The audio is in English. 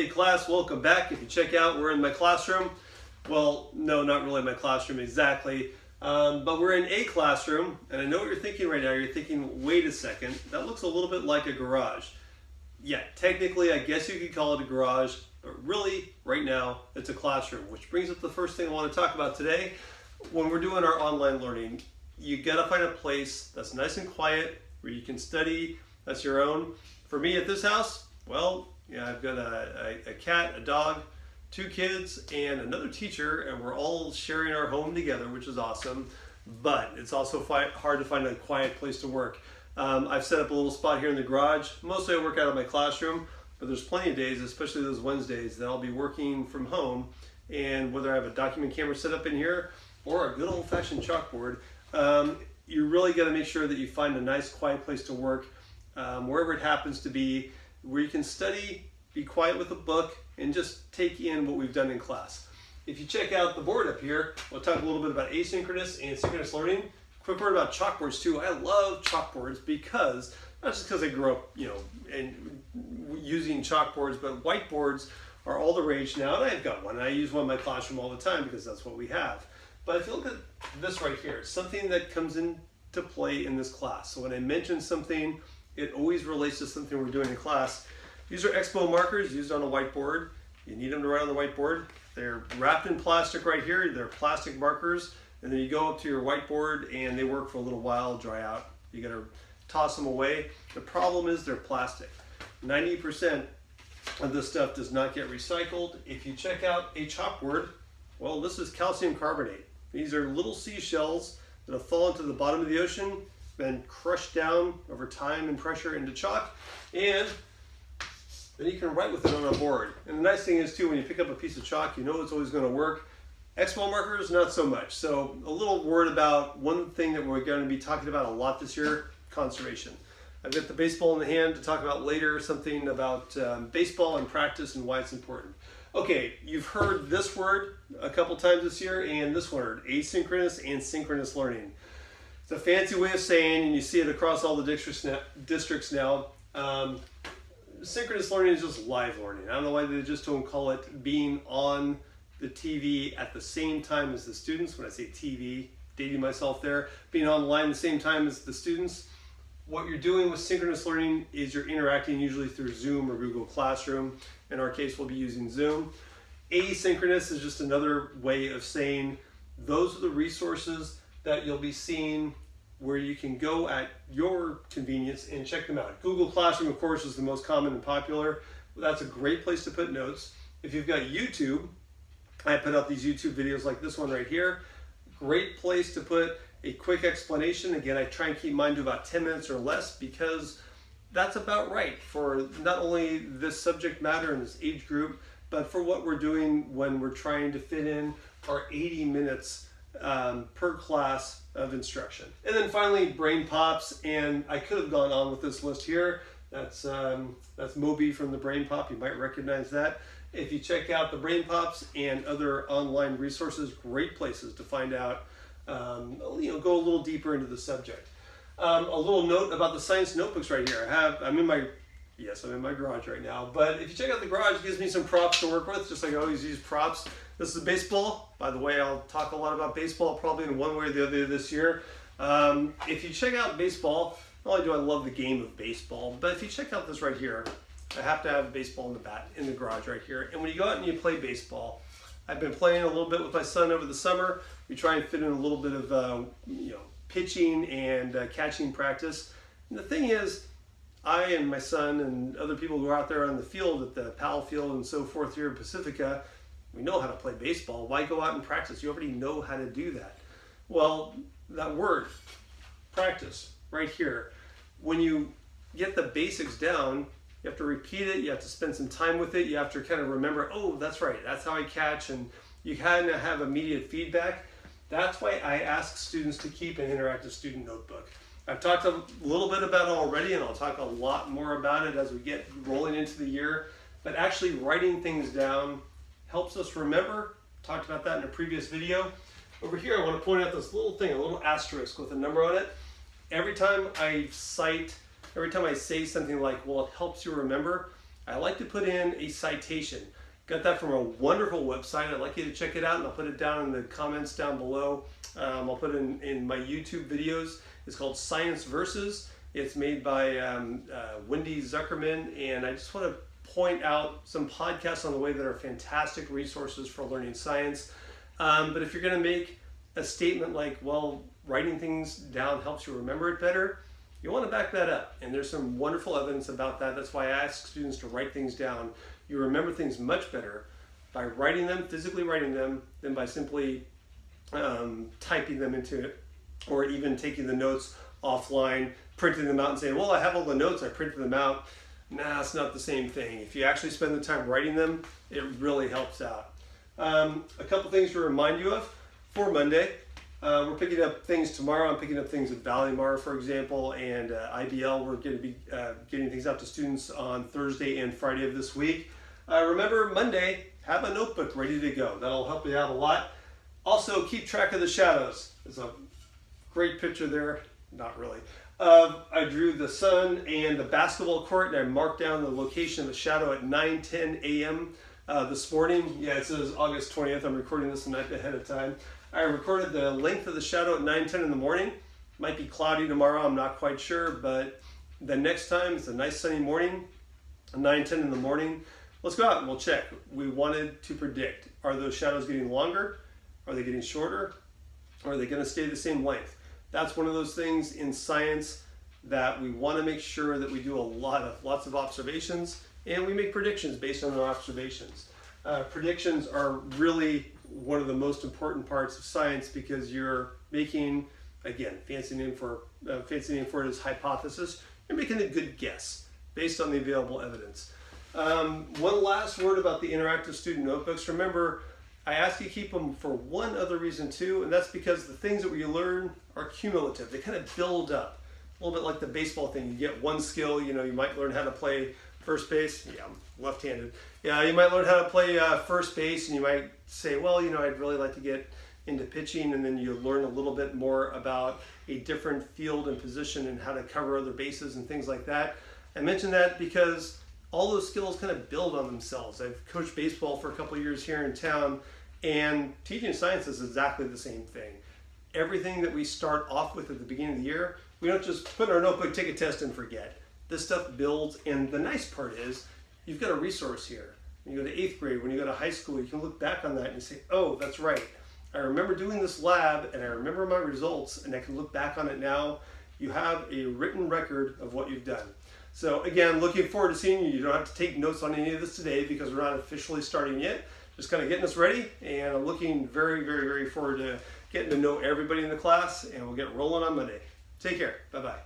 Hey class, welcome back. If you check out, we're in my classroom. Well, no, not really my classroom exactly, but we're in a classroom, and I know what you're thinking right now. You're thinking, wait a second, that looks a little bit like a garage. Yeah, technically, I guess you could call it a garage, but really, right now, it's a classroom, which brings up the first thing I want to talk about today. When we're doing our online learning, you gotta find a place that's nice and quiet, where you can study, that's your own. For me at this house, well, yeah, I've got a cat, a dog, 2 kids, and another teacher, and we're all sharing our home together, which is awesome. But it's also hard to find a quiet place to work. I've set up a little spot here in the garage. Mostly I work out of my classroom, but there's plenty of days, especially those Wednesdays, that I'll be working from home. And whether I have a document camera set up in here or a good old-fashioned chalkboard, you really got to make sure that you find a nice, quiet place to work, wherever it happens to be, where you can study, be quiet with a book, and just take in what we've done in class. If you check out the board up here, we'll talk a little bit about asynchronous and synchronous learning. Quick word about chalkboards too. I love chalkboards because, not just because I grew up, and using chalkboards, but whiteboards are all the rage now, and I've got one. I use one in my classroom all the time because that's what we have. But if you look at this right here, it's something that comes into play in this class. So when I mention something, it always relates to something we're doing in class. These are Expo markers used on a whiteboard. You need them to write on the whiteboard. They're wrapped in plastic right here. They're plastic markers. And then you go up to your whiteboard and they work for a little while, dry out. You gotta toss them away. The problem is they're plastic. 90% of this stuff does not get recycled. If you check out a chalkboard, well, this is calcium carbonate. These are little seashells that have fallen to the bottom of the ocean, been crushed down over time and pressure into chalk, and then you can write with it on a board. And the nice thing is too, when you pick up a piece of chalk, you know it's always going to work. Expo markers, not so much. So a little word about one thing that we're going to be talking about a lot this year: conservation. I've got the baseball in the hand to talk about later, something about baseball and practice and why it's important. Okay, you've heard this word a couple times this year, and this word, asynchronous and synchronous learning. It's a fancy way of saying, and you see it across all the districts now, synchronous learning is just live learning. I don't know why they just don't call it being on the TV at the same time as the students. When I say TV, dating myself there, being online at the same time as the students. What you're doing with synchronous learning is you're interacting usually through Zoom or Google Classroom. In our case, we'll be using Zoom. Asynchronous is just another way of saying those are the resources that you'll be seeing where you can go at your convenience and check them out. Google Classroom, of course, is the most common and popular. That's a great place to put notes. If you've got YouTube, I put out these YouTube videos like this one right here. Great place to put a quick explanation. Again, I try and keep mine to about 10 minutes or less because that's about right for not only this subject matter and this age group, but for what we're doing when we're trying to fit in our 80 minutes per class of instruction. And then finally, Brain Pops, and I could have gone on with this list here. That's Moby from the Brain Pop. You might recognize that. If you check out the Brain Pops and other online resources, great places to find out, go a little deeper into the subject. A little note about the science notebooks right here. I'm in my garage right now, but if you check out the garage, it gives me some props to work with, just like I always use props. This is baseball. By the way, I'll talk a lot about baseball probably in one way or the other this year. If you check out baseball, not only do I love the game of baseball, but if you check out this right here, I have to have a baseball in the bat in the garage right here. And when you go out and you play baseball, I've been playing a little bit with my son over the summer. We try and fit in a little bit of pitching and catching practice. And the thing is, I and my son and other people who are out there on the field at the Powell Field and so forth here in Pacifica, we know how to play baseball. Why go out and practice? You already know how to do that. Well, that word, practice, right here. When you get the basics down, you have to repeat it, you have to spend some time with it, you have to kind of remember, oh, that's right, that's how I catch, and you kind of have immediate feedback. That's why I ask students to keep an interactive student notebook. I've talked a little bit about it already, and I'll talk a lot more about it as we get rolling into the year, but actually writing things down helps us remember. Talked about that in a previous video. Over here, I want to point out this little thing, a little asterisk with a number on it. Every time I say something like, well, it helps you remember, I like to put in a citation. Got that from a wonderful website. I'd like you to check it out, and I'll put it down in the comments down below. I'll put it in my YouTube videos. It's called Science Versus. It's made by Wendy Zuckerman, and I just want to point out some podcasts on the way that are fantastic resources for learning science. But if you're going to make a statement like, well, writing things down helps you remember it better, you want to back that up. And there's some wonderful evidence about that. That's why I ask students to write things down. You remember things much better by writing them, physically writing them, than by simply typing them into it, or even taking the notes offline, printing them out and saying, well, I have all the notes, I printed them out. Nah, it's not the same thing. If you actually spend the time writing them, it really helps out. A couple things to remind you of for Monday. We're picking up things tomorrow. I'm picking up things at Valleymar, for example, and IBL. We're going to be getting things out to students on Thursday and Friday of this week. Remember, Monday, have a notebook ready to go. That'll help you out a lot. Also, keep track of the shadows. There's a great picture there. Not really. I drew the sun and the basketball court, and I marked down the location of the shadow at 9:10 a.m. This morning. Yeah, it says August 20th. I'm recording this the night ahead of time. I recorded the length of the shadow at 9:10 in the morning. Might be cloudy tomorrow, I'm not quite sure, but the next time it's a nice sunny morning, 9:10 in the morning. Let's go out and we'll check. We wanted to predict, are those shadows getting longer? Are they getting shorter? Or are they going to stay the same length? That's one of those things in science that we want to make sure that we do lots of observations, and we make predictions based on our observations. Predictions are really one of the most important parts of science, because you're making, again, fancy name for it is hypothesis. You're making a good guess based on the available evidence. One last word about the interactive student notebooks. Remember, I ask you to keep them for one other reason too, and that's because the things that we learn are cumulative. They kind of build up. A little bit like the baseball thing. You get one skill, you might learn how to play first base. Yeah, I'm left-handed. Yeah, you might learn how to play first base, and you might say, well, I'd really like to get into pitching, and then you learn a little bit more about a different field and position and how to cover other bases and things like that. I mention that because all those skills kind of build on themselves. I've coached baseball for a couple of years here in town, and teaching science is exactly the same thing. Everything that we start off with at the beginning of the year, we don't just put in our notebook, take a test, and forget. This stuff builds, and the nice part is you've got a resource here. When you go to 8th grade, when you go to high school, you can look back on that and say, oh, that's right. I remember doing this lab, and I remember my results, and I can look back on it now. You have a written record of what you've done. So again, looking forward to seeing you. You don't have to take notes on any of this today because we're not officially starting yet. Just kind of getting us ready, and I'm looking very, very, very forward to getting to know everybody in the class, and we'll get rolling on Monday. Take care. Bye-bye.